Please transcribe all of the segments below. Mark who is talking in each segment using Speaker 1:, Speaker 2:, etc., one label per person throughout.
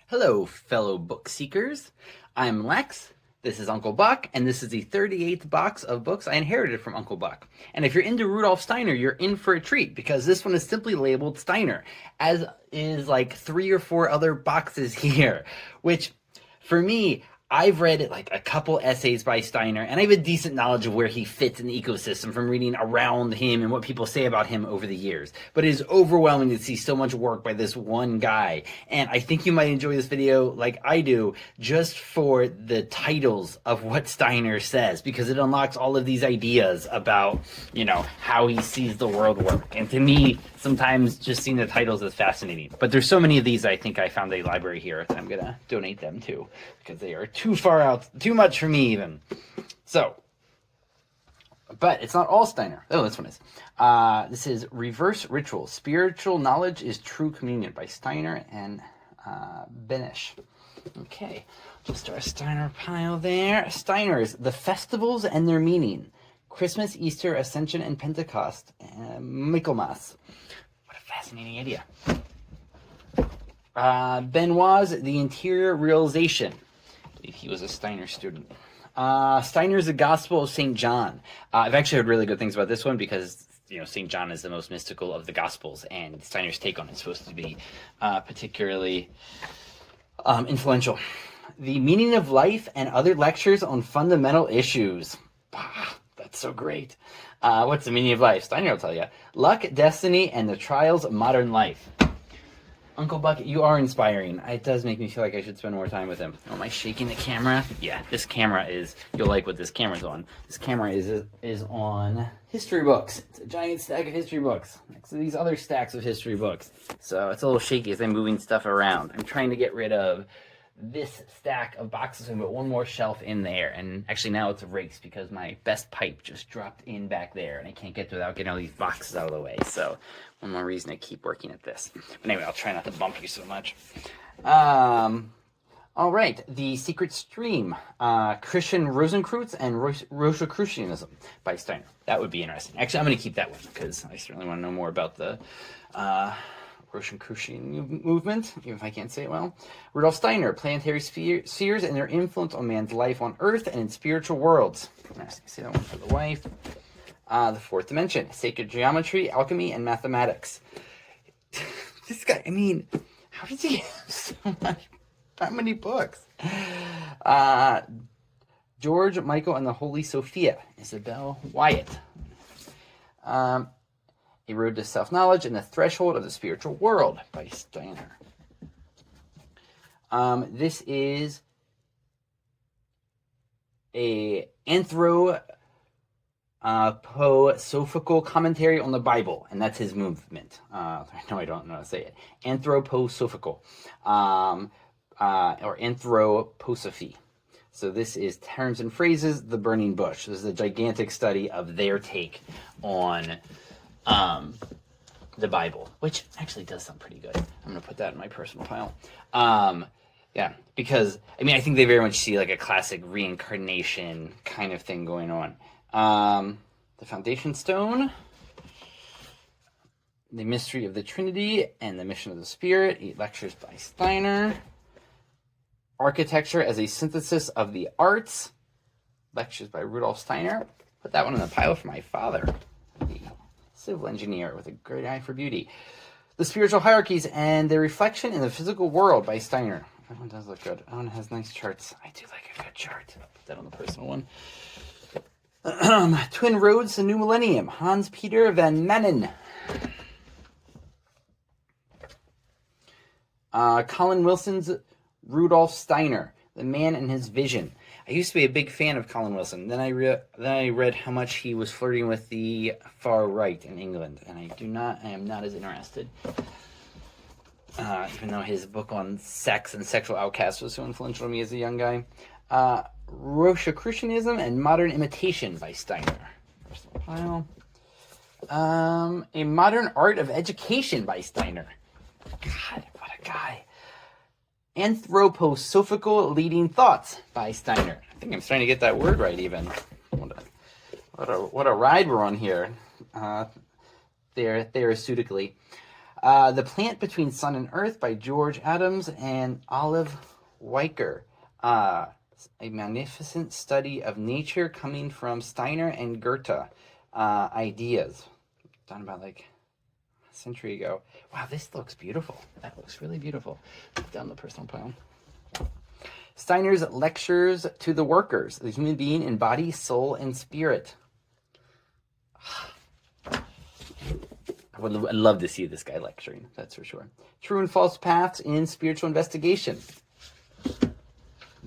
Speaker 1: Hello, fellow book seekers. I'm Lex. This is Uncle Buck, and this is the 38th box of books I inherited from Uncle Buck. And if you're into Rudolf Steiner, you're in for a treat because this one is simply labeled Steiner, as is like 3 or 4 other boxes here, which for me, I've read like a couple essays by Steiner, and I have a decent knowledge of where he fits in the ecosystem from reading around him and what people say about him over the years. But it is overwhelming to see so much work by this one guy. And I think you might enjoy this video like I do, just for the titles of what Steiner says, because it unlocks all of these ideas about, how he sees the world work. And to me, sometimes just seeing the titles is fascinating. But there's so many of these, I think I found a library here that I'm going to donate them to, because they are too far out, too much for me even. So, but it's not all Steiner. Oh, this one is. This is Reverse Ritual. Spiritual Knowledge is True Communion by Steiner and Benish. Okay, just our Steiner pile there. Steiner's The Festivals and Their Meaning. Christmas, Easter, Ascension, and Pentecost. Michaelmas. What a fascinating idea. Benoit's The Interior Realization. He was a Steiner student. Steiner's The Gospel of St. John. I've actually heard really good things about this one because, St. John is the most mystical of the Gospels, and Steiner's take on it is supposed to be particularly influential. The Meaning of Life and Other Lectures on Fundamental Issues. That's so great. What's the meaning of life? Steiner will tell you. Luck, Destiny, and the Trials of Modern Life. Uncle Buck, you are inspiring. It does make me feel like I should spend more time with him. Oh, am I shaking the camera? Yeah, this camera is, you'll like what this camera's on. This camera is on history books. It's a giant stack of history books next to these other stacks of history books. So it's a little shaky as I'm moving stuff around. I'm trying to get rid of this stack of boxes and put one more shelf in there. And actually now it's erased because my best pipe just dropped in back there and I can't get to it without getting all these boxes out of the way. So one more reason to keep working at this. But anyway, I'll try not to bump you so much. All right, The Secret Stream, Christian Rosenkreutz and Rosicrucianism by Steiner. That would be interesting. Actually, I'm going to keep that one because I certainly want to know more about the Rosicrucian movement, even if I can't say it well. Rudolf Steiner, Planetary Spheres and Their Influence on Man's Life on Earth and in Spiritual Worlds. Interesting. See that one for the wife. The Fourth Dimension, Sacred Geometry, Alchemy, and Mathematics. This guy, how does he have so much? How many books? George, Michael, and the Holy Sophia, Isabel Wyatt. A Road to Self-Knowledge and the Threshold of the Spiritual World by Steiner. This is a anthroposophical commentary on the Bible, and that's his movement. I know I don't know how to say it. Anthroposophical, or anthroposophy. So this is Terms and Phrases, The Burning Bush. This is a gigantic study of their take on the Bible, which actually does sound pretty good. I'm going to put that in my personal pile. Yeah, because, I think they very much see like a classic reincarnation kind of thing going on. The Foundation Stone, The Mystery of the Trinity and the Mission of the Spirit, 8 lectures by Steiner. Architecture as a Synthesis of the Arts, lectures by Rudolf Steiner. Put that one in the pile for my father, the civil engineer with a great eye for beauty. The Spiritual Hierarchies and Their Reflection in the Physical World by Steiner. That one does look good. That one has nice charts. I do like a good chart. I'll put that on the personal one. Twin Roads, The New Millennium, Hans Peter van Manen. Colin Wilson's Rudolf Steiner, The Man and His Vision. I used to be a big fan of Colin Wilson. Then I read how much he was flirting with the far right in England, and I am not as interested. Even though his book on sex and sexual outcasts was so influential to me as a young guy. Rosicrucianism and Modern Imitation by Steiner. Personal pile. A Modern Art of Education by Steiner. God, what a guy. Anthroposophical Leading Thoughts by Steiner. I think I'm starting to get that word right even. What a ride we're on here. Therapeutically. The Plant Between Sun and Earth by George Adams and Olive Weicker. A magnificent study of nature coming from Steiner and Goethe. Ideas. Done about like a century ago. Wow, this looks beautiful. That looks really beautiful. Put down the personal pile. Steiner's Lectures to the Workers, the Human Being in Body, Soul, and Spirit. I would love to see this guy lecturing, that's for sure. True and False Paths in Spiritual Investigation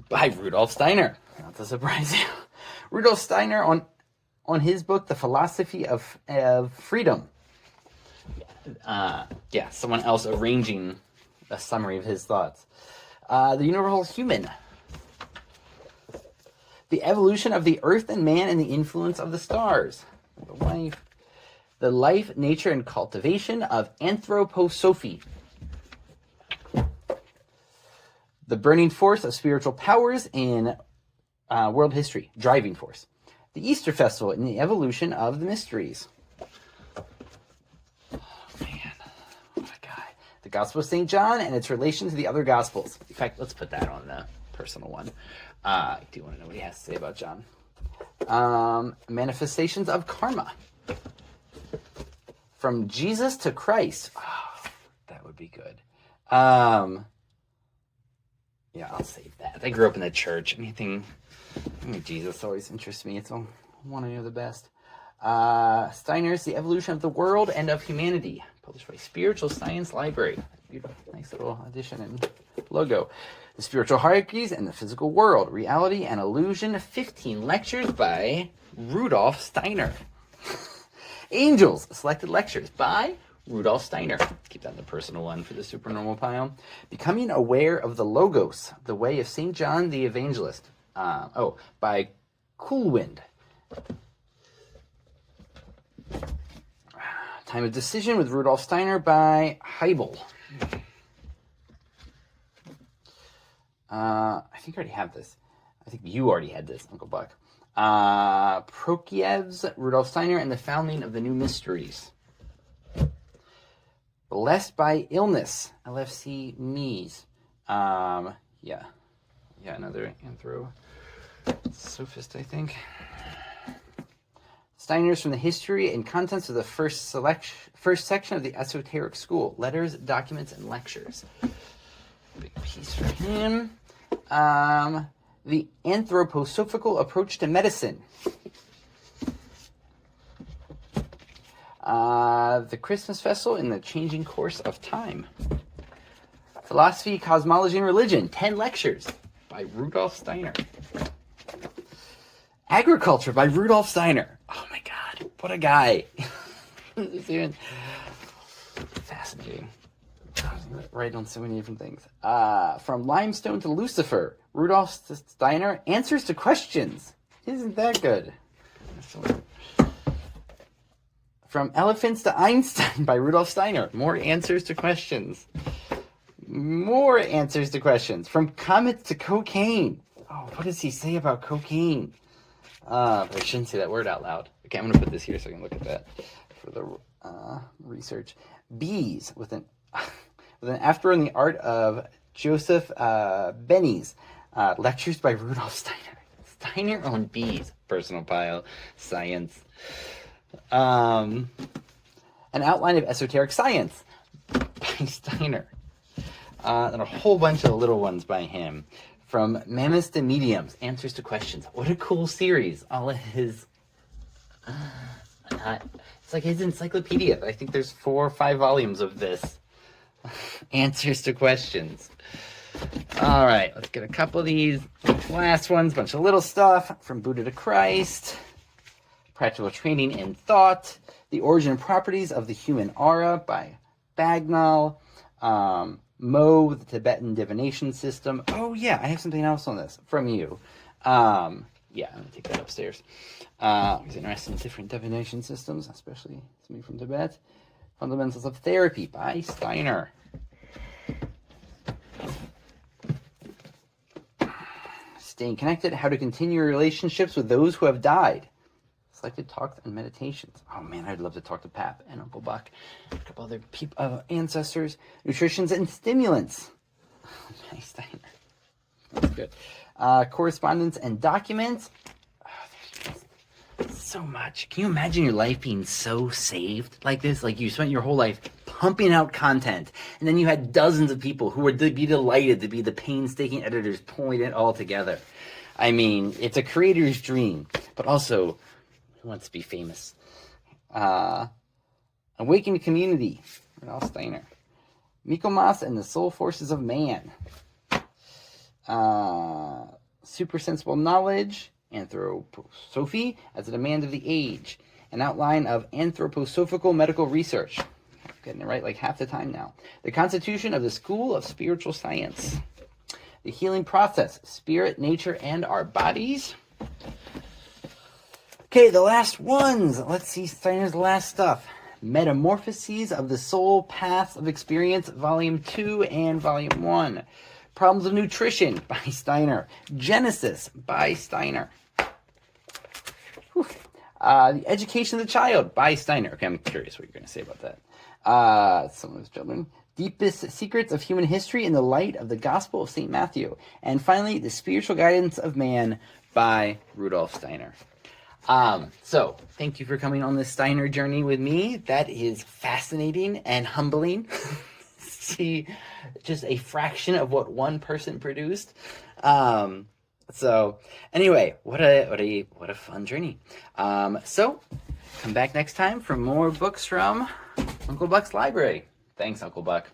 Speaker 1: by Rudolf Steiner. Not to surprise you. Rudolf Steiner on his book, The Philosophy of Freedom. Someone else arranging a summary of his thoughts. The Universal Human. The Evolution of the Earth and Man and the Influence of the Stars. The Life, Nature, and Cultivation of Anthroposophy. The Burning Force of Spiritual Powers in World History. Driving Force. The Easter Festival and the Evolution of the Mysteries. Oh, man. What a guy. The Gospel of St. John and its relation to the other Gospels. In fact, let's put that on the personal one. I do want to know what he has to say about John. Manifestations of Karma. From Jesus to Christ. Oh, that would be good. I'll save that. I grew up in the church. Jesus always interests me. It's all I want to know the best. Steiner's The Evolution of the World and of Humanity, published by Spiritual Science Library. Beautiful, nice little edition and logo. The Spiritual Hierarchies and the Physical World, Reality and Illusion, 15 lectures by Rudolf Steiner. Angels, selected lectures by Rudolf Steiner. Keep that in the personal one for the supernormal pile. Becoming Aware of the Logos, The Way of St. John the Evangelist. By Coolwind. Time of Decision with Rudolf Steiner by Heibel. I think I already have this. I think you already had this, Uncle Buck. Prokiev's Rudolf Steiner and the Founding of the New Mysteries. Blessed by Illness, LFC Mies. Another anthroposophist, I think. Steiner's from the History and Contents of the First Section of the Esoteric School. Letters, Documents, and Lectures. Big piece for him. The Anthroposophical Approach to Medicine. The Christmas Festival in the Changing Course of Time. Philosophy, Cosmology, and Religion. 10 lectures by Rudolf Steiner. Agriculture by Rudolf Steiner. Oh my God, what a guy. Fascinating. Right on so many different things. From Limestone to Lucifer, Rudolf Steiner, Answers to Questions. Isn't that good? From Elephants to Einstein by Rudolf Steiner. More answers to questions. More answers to questions. From Comets to Cocaine. Oh, what does he say about cocaine? But I shouldn't say that word out loud. Okay, I'm going to put this here so I can look at that for the research. Bees with an after in the art of Joseph Benny's. Lectures by Rudolf Steiner. Steiner on bees. Personal pile. Science. An Outline of Esoteric Science by Steiner. And a whole bunch of little ones by him. From Mammoths to Mediums, Answers to Questions. What a cool series. All of his... it's like his encyclopedia. I think there's 4 or 5 volumes of this. Answers to Questions. All right, let's get a couple of these last ones. Bunch of little stuff. From Buddha to Christ. Practical Training in Thought. The Origin and Properties of the Human Aura by Bagnall. Mo, the Tibetan Divination System. Oh, yeah, I have something else on this from you. I'm going to take that upstairs. I was interested in different divination systems, especially something from Tibet. Fundamentals of Therapy by Steiner. Staying Connected, How to Continue Your Relationships with Those Who Have Died. selected talks and meditations. Oh man, I'd love to talk to Pap and Uncle Buck, a couple other ancestors, nutritions and stimulants. Nice, Steiner. That's good. Correspondence and documents. So much. Can you imagine your life being so saved like this? Like you spent your whole life pumping out content, and then you had dozens of people who would be delighted to be the painstaking editors pulling it all together. I mean, it's a creator's dream, but also, who wants to be famous? Awakened Community, Rudolf Steiner. Mikomas and the Soul Forces of Man. Super Sensible Knowledge. Anthroposophy as a Demand of the Age. An outline of anthroposophical medical research. I'm getting it right like half the time now. The Constitution of the School of Spiritual Science. The Healing Process, Spirit, Nature, and Our Bodies. Okay, the last ones. Let's see Steiner's last stuff. Metamorphoses of the Soul, Paths of Experience, Volume 2 and Volume 1. Problems of Nutrition by Steiner. Genesis by Steiner. The Education of the Child by Steiner. Okay, I'm curious what you're going to say about that. Some of those children. Deepest Secrets of Human History in the Light of the Gospel of St. Matthew. And finally, The Spiritual Guidance of Man by Rudolf Steiner. So, thank you for coming on this Steiner journey with me. That is fascinating and humbling. See just a fraction of what one person produced. So anyway, what a fun journey. So come back next time for more books from Uncle Buck's library. Thanks, Uncle Buck.